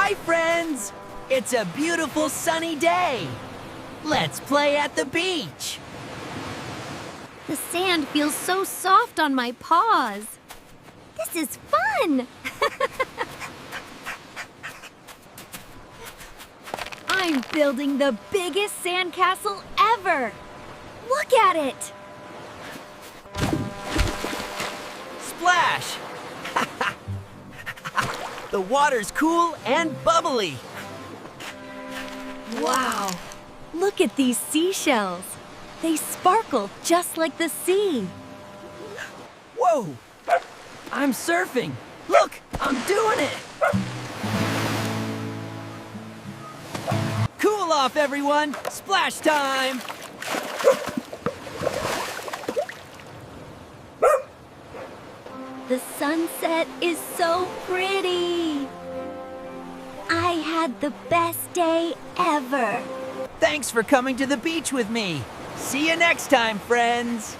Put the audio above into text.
Hi, friends! It's a beautiful sunny day. Let's play at the beach. The sand feels so soft on my paws. This is fun! I'm building the biggest sandcastle ever! Look at it! Splash! The water's cool and bubbly. Wow! Look at these seashells. They sparkle just like the sea. Whoa! I'm surfing. Look, I'm doing it. Cool off, everyone. Splash time. The sunset is so pretty. I had the best day ever. Thanks for coming to the beach with me. See you next time, friends.